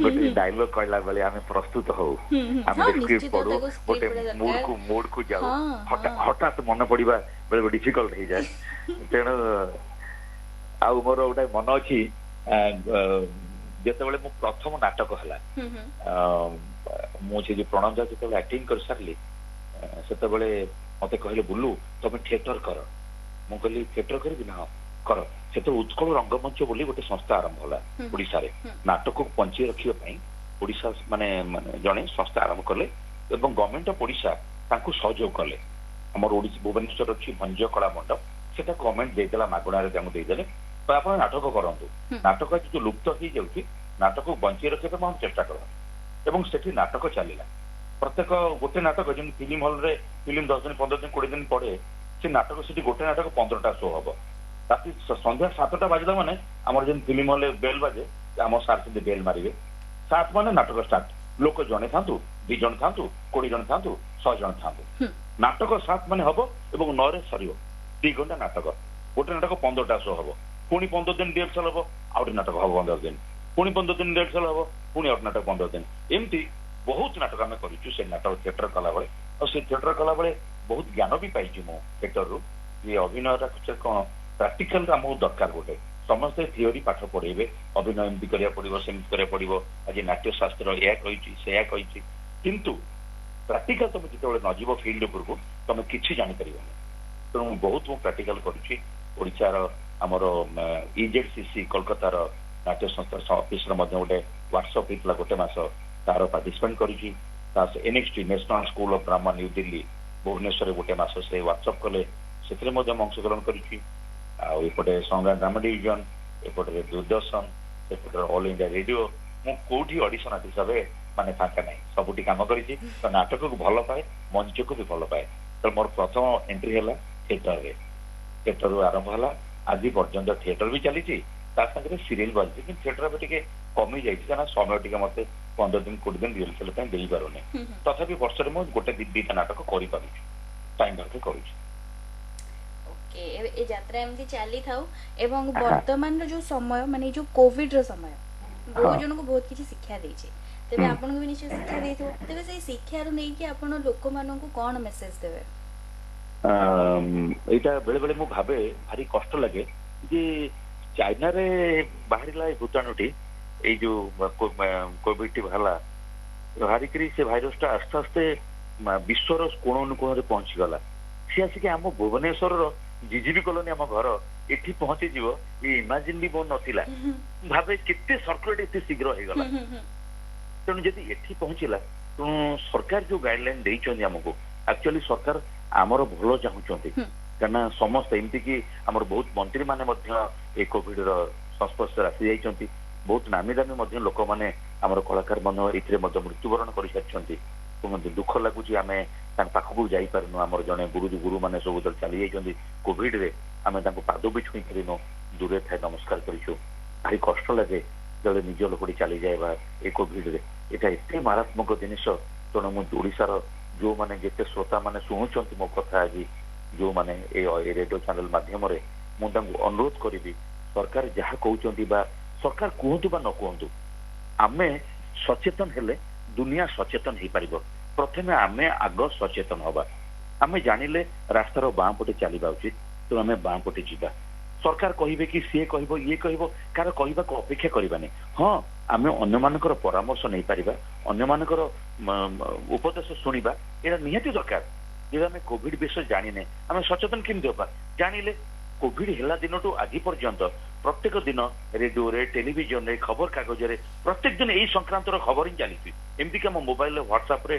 ଗୋଟେ ଡାଇଲଗ କହିଲା ବେଳେ ଆମେ ପ୍ରସ୍ତୁତ ହଉ, ଆମେ ସ୍କ୍ରିପ୍ଟ ପଢୁ, ଗୋଟେ ମୁଡକୁ ଯାଉ, ହଠାତ୍ ମନେ ପଡିବା ବେଳେ ବେଳେ ଡିଫିକଲ୍ଟ ହେଇଯାଏ। ତେଣୁ ଆଉ ମୋର ଗୋଟେ ମନ ଅଛି, ଯେତେବେଳେ ମୁଁ ପ୍ରଥମ ନାଟକ ହେଲା, ମୁଁ ସେ ଯୋଉ ପ୍ରଣନ୍ଦା ଯେତେବେଳେ ଆକ୍ଟିଂ କରିସାରିଲି, ସେତେବେଳେ ମତେ କହିଲେ ବୁଲୁ ତମେ ଥିଏଟର କର। ମୁଁ କହିଲି ଥିଏଟର କରିବି ନା? ହଁ କର। ସେତେବେଳେ ଉତ୍କଳ ରଙ୍ଗମଞ୍ଚ ବୋଲି ଗୋଟେ ସଂସ୍ଥା ଆରମ୍ଭ ହେଲା ଓଡିଶାରେ। ନାଟକକୁ ବଞ୍ଚେଇ ରଖିବା ପାଇଁ ଓଡିଶା ମାନେ ଜଣେ ସଂସ୍ଥା ଆରମ୍ଭ କଲେ ଏବଂ ଗଭର୍ଣ୍ଣମେଣ୍ଟ ଅଫ ଓଡିଶା ତାଙ୍କୁ ସହଯୋଗ କଲେ। ଆମର ଭୁବନେଶ୍ୱର ଅଛି ଭଞ୍ଜ କଳା ମଣ୍ଡପ, ସେଟା ଗଭର୍ଣ୍ଣମେଣ୍ଟ ଦେଇଦେଲା, ମାଗଣାରେ ତାଙ୍କୁ ଦେଇଦେଲେ, ଆପଣ ନାଟକ କରନ୍ତୁ। ନାଟକ ଯୋଉ ଲୁପ୍ତ ହେଇଯାଉଛି, ନାଟକକୁ ବଞ୍ଚେଇ ରଖିବା ପାଇଁ ଆମେ ଚେଷ୍ଟା କରନ୍ତୁ। ଏବଂ ସେଠି ନାଟକ ଚାଲିଲା। ପ୍ରତ୍ୟେକ ଗୋଟେ ନାଟକ ଯେମିତି ଫିଲ୍ମ ହଲରେ ଫିଲ୍ମ 10 ଦିନ 15 ଦିନ 20 ଦିନ ପଡେ, ସେ ନାଟକ ସେଠି ଗୋଟେ ନାଟକ 15ଟା ଶୋ ହବ। ରାତି ସନ୍ଧ୍ୟା 7ଟା ବାଜିଲା ମାନେ ଆମର ଯେମିତି ଫିଲ୍ମ ହଲରେ ବେଲ୍ ବାଜେ, ଆମ ସାର୍ ସେମିତି ବେଲ୍ ମାରିବେ। 7 ମାନେ ନାଟକ ଷ୍ଟାର୍ଟ। ଲୋକ ଜଣେ ଥାନ୍ତୁ, 2 ଜଣ ଥାନ୍ତୁ, 20 ଜଣ ଥାନ୍ତୁ, 100 ଜଣ ଥାନ୍ତୁ, ନାଟକ 7 ମାନେ ହବ ଏବଂ 9ରେ ସରିବ। 2 ଘଣ୍ଟା ନାଟକ। ଗୋଟେ ନାଟକ 15ଟା ଶୋ ହବ। ପୁଣି 15 ଦିନ ରିହର୍ସାଲ ହବ, ଆଉ ଗୋଟେ ନାଟକ ହବ 15 ଦିନ, ପୁଣି 15 ଦିନ ରିହର୍ସାଲ ହବ, ପୁଣି ଆଉ ନାଟକ 15 ଦିନ। ଏମିତି ବହୁତ ନାଟକ ଆମେ କରିଛୁ ସେ ନାଟକ ଥିଏଟର କଲାବେଳେ। ଆଉ ସେ ଥିଏଟର କଲାବେଳେ ବହୁତ ଜ୍ଞାନ ବି ପାଇଛି ମୁଁ ଥିଏଟରରୁ। ଯେ ଅଭିନୟଟା କଣ ପ୍ରାକ୍ଟିକାଲ ଆମକୁ ଦରକାର। ଗୋଟେ ସମସ୍ତେ ଥିଓରି ପାଠ ପଢେଇବେ, ଅଭିନୟ ଏମିତି କରିବାକୁ ପଡିବ, ସେମିତି କରିବାକୁ ପଡିବ, ଆଜି ନାଟ୍ୟ ଶାସ୍ତ୍ର ଏହା କହିଛି ସେୟା କହିଛି, କିନ୍ତୁ ପ୍ରାକ୍ଟିକାଲ ତମେ ଯେତେବେଳେ ନ ଯିବ ଫିଲ୍ଡ ଉପରକୁ ତମେ କିଛି ଜାଣିପାରିବନି। ତେଣୁ ବହୁତ ମୁଁ ପ୍ରାକ୍ଟିକାଲ କରୁଛି। ଓଡ଼ିଶାର ଆମର ଇଜେଡସିସି କୋଲକାତାର ନାଟ୍ୟ ସଂସ୍ଥା ଅଫିସର ମଧ୍ୟ ଗୋଟେ ହ୍ୱାଟ୍ସଆପ ହେଇଥିଲା ଗୋଟେ ମାସ, ତାର ପାର୍ଟିସିପେଟ କରିଛି। ତା ଏନଏକ୍ସଟି national school of drama new Delhi ଭୁବନେଶ୍ୱରରେ ଗୋଟେ ମାସ ସେ ହ୍ୱାଟ୍ସଆପ କଲେ, ସେଥିରେ ମଧ୍ୟ ମୁଁ ଅଂଶଗ୍ରହଣ କରିଛି। ଆଉ ଏପଟେ ସଂଗ୍ରାମ ଡ୍ରାମା ଡିଭିଜନ, ଏପଟରେ ଦୂରଦର୍ଶନ, ଏପଟରେ ଅଲ ଇଣ୍ଡିଆ ରେଡିଓ, ମୁଁ କୋଉଠି ଅଡିସନ ହିସାବରେ ମାନେ ଫାଙ୍କା ନାହିଁ, ସବୁଠି କାମ କରିଛି। ତ ନାଟକକୁ ଭଲ ପାଏ, ମଞ୍ଚକୁ ବି ଭଲ ପାଏ। ତ ମୋର ପ୍ରଥମ ଏଣ୍ଟ୍ରି ହେଲା ଥିଏଟରରେ। ଥିଏଟରରୁ ଆରମ୍ଭ ହେଲା, ଆଜି ପର୍ଯ୍ୟନ୍ତ ଥିଏଟର ବି ଚାଲିଛି, ତା ସାଙ୍ଗରେ ସିରିଏଲ ବାଜିଛି। କିନ୍ତୁ ଥିଏଟର ଏବେ ଟିକେ କମି ଯାଇଛି, କାରଣ ସମୟ ଟିକେ ମତେ 15 ଦିନ 20 ଦିନ ରିହର୍ସାଲ ପାଇଁ ଦେଇପାରୁନି। ତଥାପି ବର୍ଷରେ ମୁଁ ଗୋଟେ 2ଟା ନାଟକ କରିପାରୁଛି, ଟାଇମ ବାହାର କରୁଛି। ଏ ଯାତ୍ରା ଏମିତି ଚାଲିଥାଉ। ଏବଂ ବର୍ତ୍ତମାନର ଯୋଉ ସମୟ, ମାନେ ଯୋଉ କୋଭିଡ ର ସମୟ ବହୁତ ଜଣଙ୍କୁ ବହୁତ କିଛି ଶିକ୍ଷା ଦେଇଛି, ତେବେ ଆପଣଙ୍କୁ ବି ନିଶ୍ଚୟ ଶିକ୍ଷା ଦେଇଥିବ। ତେବେ ସେଇ ଶିକ୍ଷାରୁ ନେଇକି ଆପଣ ଲୋକମାନଙ୍କୁ କଣ ମେସେଜ ଦେବେ? ଏଇଟା ବେଳେ ବେଳେ ମୁଁ ଭାବେ ଭାରି କଷ୍ଟ ଲାଗେ ଯେ ଚାଇନାରେ ବାହାରିଲା ଏ ଭୂତାଣୁଟି, ଏଇ ଯୋଉ କୋଭିଡଟି ବାହାରିଲା, ବାହାରିକିରି ସେ ଭାଇରସଟା ଆସ୍ତେ ଆସ୍ତେ ବିଶ୍ୱର କୋଣ ଅନୁକୋଣରେ ପହଞ୍ଚିଗଲା। ସେ ଆସିକି ଆମ ଭୁବନେଶ୍ୱରର ଜିଜିବି କଲୋନୀ, ଆମ ଘର ଏଠି ପହଞ୍ଚିଯିବ, ଏ ଇମାଜିନ ବି ମୋର ନଥିଲା। ଭାବେ କେତେ ସର୍କୁଲେଟ ଏତେ ଶୀଘ୍ର ହେଇଗଲା। ତେଣୁ ଯଦି ଏଠି ପହଞ୍ଚିଲା, ତେଣୁ ସରକାର ଯୋଉ ଗାଇଡଲାଇନ ଦେଇଛନ୍ତି ଆମକୁ, ଆକ୍ଚୁଆଲି ସରକାର ଆମର ଭଲ ଚାହୁଁଛନ୍ତି। କାହିଁକିନା ସମସ୍ତେ ଏମିତିକି ଆମର ବହୁତ ମନ୍ତ୍ରୀ ମାନେ ମଧ୍ୟ ଏ କୋଭିଡ ର ସଂସ୍ପର୍ଶରେ ଆସି ଯାଇଛନ୍ତି। ବହୁତ ନାମୀ ଦାମୀ ମଧ୍ୟ ଲୋକମାନେ, ଆମର କଳାକାର ମାନେ ଏଥିରେ ମଧ୍ୟ ମୃତ୍ୟୁବରଣ କରିସାରିଛନ୍ତି। ଦୁଃଖ ଲାଗୁଛି ଆମେ ତାଙ୍କ ପାଖକୁ ଯାଇପାରୁନୁ। ଆମର ଜଣେ ଗୁରୁ ମାନେ ସବୁ ଚାଲି ଯାଇଛନ୍ତି କୋଭିଡରେ, ଆମେ ତାଙ୍କୁ ପାଦ ବି ଛୁଇଁ ପାରିନୁ, ଦୂରରେ ଥାଇ ନମସ୍କାର କରିଛୁ। ଭାରି କଷ୍ଟ ଲାଗେ ଯେତେବେଳେ ନିଜ ଲୋକଟି ଚାଲିଯାଏ ବା ଏ କୋଭିଡରେ। ଏଇଟା ଏତେ ମାରାତ୍ମକ ଜିନିଷ। ତେଣୁ ମୁଁ ଓଡ଼ିଶାର ଯୋଉମାନେ ଯେତେ ଶ୍ରୋତା ମାନେ ଶୁଣୁଛନ୍ତି ମୋ କଥା, ଆଜି ଯୋଉମାନେ ଏ ରେଡିଓ ଚ୍ୟାନେଲ ମାଧ୍ୟମରେ, ମୁଁ ତାଙ୍କୁ ଅନୁରୋଧ କରିବି, ସରକାର ଯାହା କହୁଛନ୍ତି ବା ସରକାର କୁହନ୍ତୁ ବା ନ କୁହନ୍ତୁ, ଆମେ ସଚେତନ ହେଲେ ଦୁନିଆ ସଚେତନ ହେଇପାରିବ। ପ୍ରଥମେ ଆମେ ଆଗ ସଚେତନ ହବା। ଆମେ ଜାଣିଲେ ରାସ୍ତାର ବାଁ ପଟେ ଚାଲିବା ଉଚିତ, ତେଣୁ ଆମେ ବାଁ ପଟେ ଯିବା। ସରକାର କହିବେ କି ସିଏ କହିବ ଇଏ କହିବ, କାହାର କହିବାକୁ ଅପେକ୍ଷା କରିବାନି। ହଁ, ଆମେ ଅନ୍ୟମାନଙ୍କର ପରାମର୍ଶ ନେଇପାରିବା, ଅନ୍ୟ ମାନଙ୍କର ଉପଦେଶ ଶୁଣିବା ଏଟା ନିହାତି ଦରକାର। ଯଦି ଆମେ କୋଭିଡ ବିଷୟ ଜାଣିନେ ଆମେ ସଚେତନ କେମିତି ହେବା? ଜାଣିଲେ କୋଭିଡ ହେଲା ଦିନଠୁ ଆଜି ପର୍ଯ୍ୟନ୍ତ ପ୍ରତ୍ୟେକ ଦିନ ରେଡିଓରେ, ଟେଲିଭିଜନରେ, ଖବର କାଗଜରେ ପ୍ରତ୍ୟେକ ଦିନ ଏଇ ସଂକ୍ରାନ୍ତର ଖବର ହିଁ ଚାଲିଛି। ଏମିତିକି ଆମ ମୋବାଇଲରେ, ହ୍ୱାଟ୍ସଆପରେ,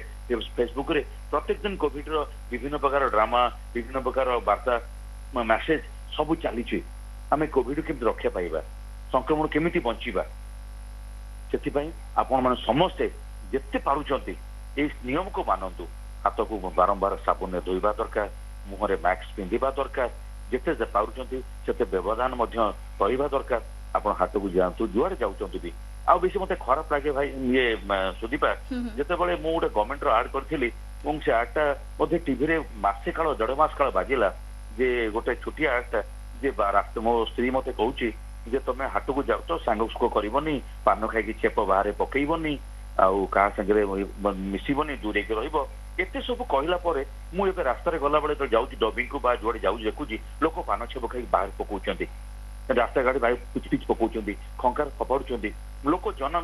ଫେସବୁକରେ ପ୍ରତ୍ୟେକ ଦିନ କୋଭିଡର ବିଭିନ୍ନ ପ୍ରକାର ଡ୍ରାମା, ବିଭିନ୍ନ ପ୍ରକାର ବାର୍ତ୍ତା, ମେସେଜ ସବୁ ଚାଲିଛି। ଆମେ କୋଭିଡ କେମିତି ରକ୍ଷା ପାଇବା, ସଂକ୍ରମଣ କେମିତି ବଞ୍ଚିବା, ସେଥିପାଇଁ ଆପଣମାନେ ସମସ୍ତେ ଯେତେ ପାରୁଛନ୍ତି ଏଇ ନିୟମକୁ ମାନନ୍ତୁ। ହାତକୁ ବାରମ୍ବାର ସାବୁନରେ ଧୋଇବା ଦରକାର, ମୁହଁରେ ମାସ୍କ ପିନ୍ଧିବା ଦରକାର, ଯେତେ ପାରୁଛନ୍ତି ସେତେ ବ୍ୟବଧାନ ମଧ୍ୟ ରହିବା ଦରକାର। ଆପଣ ହାଟକୁ ଯାଆନ୍ତୁ, ଯୁଆଡେ ଯାଉଛନ୍ତି ବି। ଆଉ ବେଶୀ ମତେ ଖରାପ ଲାଗେ ଭାଇ ଇଏ ସୁଦୀପା, ଯେତେବେଳେ ମୁଁ ଗୋଟେ ଗଭର୍ଣ୍ଣମେଣ୍ଟର ଆଡ୍ କରିଥିଲି ଏବଂ ସେ ଆଡ୍ଟା ମଧ୍ୟ ଟିଭିରେ ମାସେ କାଳ, 1.5 ମାସ କାଳ ବାଜିଲା, ଯେ ଗୋଟେ ଛୋଟିଆ ଆଡ୍ଟା ଯେ ମୋ ସ୍ତ୍ରୀ ମତେ କହୁଛି ଯେ ତମେ ହାଟକୁ ଯାଉଛ, ସାଙ୍ଗସୁକ କରିବନି, ପାନ ଖାଇକି ଛେପ ବାହାରେ ପକେଇବନି, ଆଉ କାହା ସାଙ୍ଗରେ ମିଶିବନି, ଦୂରେଇକି ରହିବ, ଏତେ ସବୁ କହିଲା ପରେ ମୁଁ ଏବେ ରାସ୍ତାରେ ଗଲାବେଳେ ଯାଉଛି ଡବିଂକୁ ବା ଯୁଆଡେ ଯାଉଛି ଦେଖୁଛି ଲୋକ ପାନ ଛେପ ଖାଇକି ବାହାରେ ପକଉଛନ୍ତି, ରାସ୍ତା ଗାଡି ଭାଇ ପିଚ ପିଚ ପକଉଛନ୍ତି, ଖଙ୍କାର ଫପାଡୁଛନ୍ତି। ଲୋକ ଜନ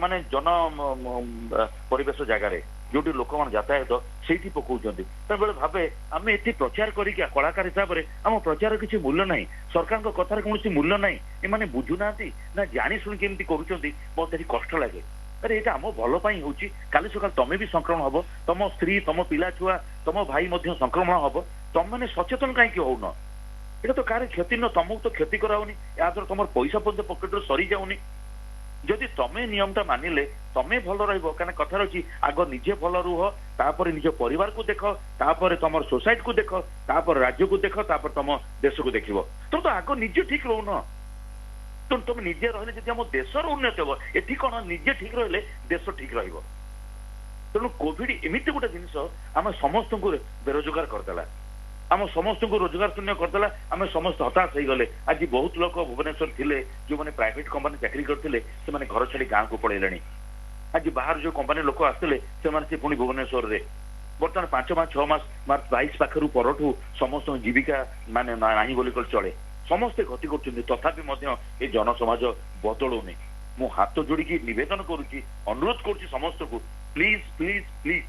ପରିବେଶ ଜାଗାରେ ଯୋଉଠି ଲୋକମାନେ ଯାତାୟାତ ସେଇଠି ପକଉଛନ୍ତି। ତାବେଳେ ଭାବେ ଆମେ ଏଠି ପ୍ରଚାର କରିକି କଳାକାର ହିସାବରେ ଆମ ପ୍ରଚାର କିଛି ମୂଲ୍ୟ ନାହିଁ, ସରକାରଙ୍କ କଥାରେ କୌଣସି ମୂଲ୍ୟ ନାହିଁ। ଏମାନେ ବୁଝୁନାହାନ୍ତି ନା ଜାଣି ଶୁଣି କେମିତି କରୁଛନ୍ତି, ମତେ ସେଠି କଷ୍ଟ ଲାଗେ। ଆରେ ଏଇଟା ଆମ ଭଲ ପାଇଁ ହଉଛି, କାଲି ସକାଳ ତମେ ବି ସଂକ୍ରମଣ ହବ, ତମ ସ୍ତ୍ରୀ, ତମ ପିଲା ଛୁଆ, ତମ ଭାଇ ମଧ୍ୟ ସଂକ୍ରମଣ ହବ। ତମେ ସଚେତନ କାହିଁକି ହଉନ? এটা তো কারে ক্ষতি ন, তমକୁ তো ক্ষতি କରାଉନି, ଏହା ଦ୍ୱାରା ତମର ପଇସା ପର୍ଯ୍ୟନ୍ତ ପକେଟରୁ ସରିଯାଉନି। ଯଦି ତମେ ନିୟମଟା ମାନିଲେ ତମେ ଭଲ ରହିବ। କାରଣ କଥାରେ ଅଛି ଆଗ ନିଜେ ଭଲ ରୁହ, ତାପରେ ନିଜ ପରିବାରକୁ ଦେଖ, ତାପରେ ତମର ସୋସାଇଟିକୁ ଦେଖ, ତାପରେ ରାଜ୍ୟକୁ ଦେଖ, ତାପରେ ତମ ଦେଶକୁ ଦେଖିବ। ତମେ ତ ଆଗ ନିଜେ ଠିକ ରହୁନ। ତମେ ନିଜେ ରହିଲେ ଯଦି ଆମ ଦେଶର ଉନ୍ନତି ହବ। ଏଠି କଣ ନିଜେ ଠିକ ରହିଲେ ଦେଶ ଠିକ ରହିବ। ତେଣୁ କୋଭିଡ ଏମିତି ଗୋଟେ ଜିନିଷ ଆମେ ସମସ୍ତଙ୍କୁ ବେରୋଜଗାର କରିଦେଲା, ଆମ ସମସ୍ତଙ୍କୁ ରୋଜଗାର ଶୂନ୍ୟ କରିଦେଲା। ଆମେ ସମସ୍ତେ ହତାଶ ହେଇଗଲେ। ଆଜି ବହୁତ ଲୋକ ଭୁବନେଶ୍ୱର ଥିଲେ, ଯୋଉମାନେ ପ୍ରାଇଭେଟ କମ୍ପାନୀ ଚାକିରି କରିଥିଲେ, ସେମାନେ ଘର ଛାଡି ଗାଁକୁ ପଳେଇଲେଣି। ଆଜି ବାହାରୁ ଯୋଉ କମ୍ପାନୀ ଲୋକ ଆସିଥିଲେ ସେମାନେ ସେ ପୁଣି ଭୁବନେଶ୍ୱରରେ। ବର୍ତ୍ତମାନ 5 ମାସ 6 ମାସ ମାର୍ଚ୍ଚ 22 ପାଖରୁ ପରଠୁ ସମସ୍ତଙ୍କ ଜୀବିକା ମାନେ ନାହିଁ ବୋଲି ଚଳେ, ସମସ୍ତେ ଗତି କରୁଛନ୍ତି। ତଥାପି ମଧ୍ୟ ଏ ଜନସମାଜ ବଦଳୁନି। ମୁଁ ହାତ ଯୋଡିକି ନିବେଦନ କରୁଛି, ଅନୁରୋଧ କରୁଛି ସମସ୍ତଙ୍କୁ, ପ୍ଲିଜ ପ୍ଲିଜ ପ୍ଲିଜ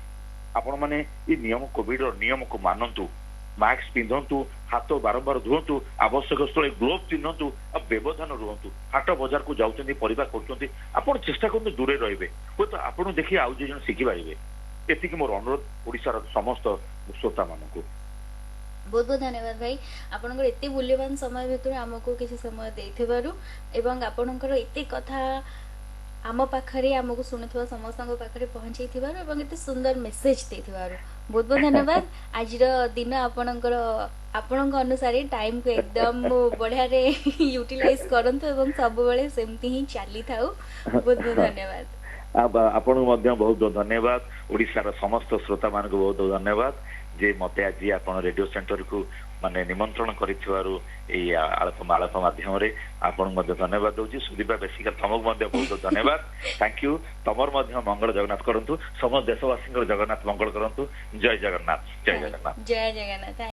ଆପଣ ମାନେ ଏ ନିୟମ, କୋଭିଡର ନିୟମକୁ ମାନନ୍ତୁ, ମାସ୍କ ପିନ୍ଧନ୍ତୁ, ହାତ ବାରମ୍ବାର ଧୁଅନ୍ତୁ, ଆବଶ୍ୟକ ସ୍ଥଳେ ଗ୍ଲୋଭ ପିନ୍ଧନ୍ତୁ, ଆଉ ବ୍ୟବଧାନ ରୁହନ୍ତୁ। ହାଟ ବଜାରକୁ ଯାଉଛନ୍ତି, ପରିବା କରୁଛନ୍ତି, ଆପଣ ଚେଷ୍ଟା କରନ୍ତୁ ଦୂରରେ ରହିବେ। ହୁଏତ ଆପଣଙ୍କୁ ଦେଖି ଆଉ 2 ଜଣ ଶିଖିପାରିବେ। ଏତିକି ମୋର ଅନୁରୋଧ ଓଡ଼ିଶାର ସମସ୍ତ ଶ୍ରୋତା ମାନଙ୍କୁ। ବହୁତ ବହୁତ ଧନ୍ୟବାଦ ଭାଇ, ଆପଣଙ୍କର ଏତେ ମୂଲ୍ୟବାନ ସମୟ ଭିତରେ ଆମକୁ କିଛି ସମୟ ଦେଇଥିବାରୁ ଏବଂ ଆପଣଙ୍କର ଏତେ କଥା ଆମ ପାଖରେ, ଆମକୁ ଶୁଣୁଥିବା ସମସ୍ତଙ୍କ ପାଖରେ ପହଞ୍ଚେଇଥିବାରୁ ଏବଂ ଏତେ ସୁନ୍ଦର ମେସେଜ ଦେଇଥିବାରୁ ବହୁତ ବହୁତ ଧନ୍ୟବାଦ। ଆଜିର ଦିନ ଆପଣଙ୍କ ଅନୁସାରେ ଟାଇମକୁ ଏକଦମ ବଢିଆରେ ୟୁଟିଲାଇଜ କରନ୍ତୁ ଏବଂ ସବୁବେଳେ ସେମିତି ହିଁ ଚାଲିଥାଉ। ବହୁତ ବହୁତ ଧନ୍ୟବାଦ। ଆପଣଙ୍କୁ ମଧ୍ୟ ବହୁତ ବହୁତ ଧନ୍ୟବାଦ। ଓଡ଼ିଶାର ସମସ୍ତ ଶ୍ରୋତା ମାନଙ୍କୁ ବହୁତ ବହୁତ ଧନ୍ୟବାଦ ଯେ ମତେ ଆଜି ଆପଣ ରେଡିଓ ସେଣ୍ଟରକୁ ମାନେ ନିମନ୍ତ୍ରଣ କରିଥିବାରୁ ଏଇ ଆଳାପ ମାଧ୍ୟମରେ ଆପଣଙ୍କୁ ମଧ୍ୟ ଧନ୍ୟବାଦ ଦଉଛି। ସୁଦୀପା ବେସିକାଲି ତମକୁ ମଧ୍ୟ ବହୁତ ବହୁତ ଧନ୍ୟବାଦ। Thank you. ତମର ମଧ୍ୟ ମଙ୍ଗଳ ଜଗନ୍ନାଥ କରନ୍ତୁ, ସମସ୍ତ ଦେଶବାସୀଙ୍କର ଜଗନ୍ନାଥ ମଙ୍ଗଳ କରନ୍ତୁ। ଜୟ ଜଗନ୍ନାଥ, ଜୟ ଜଗନ୍ନାଥ, ଜୟ ଜଗନ୍ନାଥ।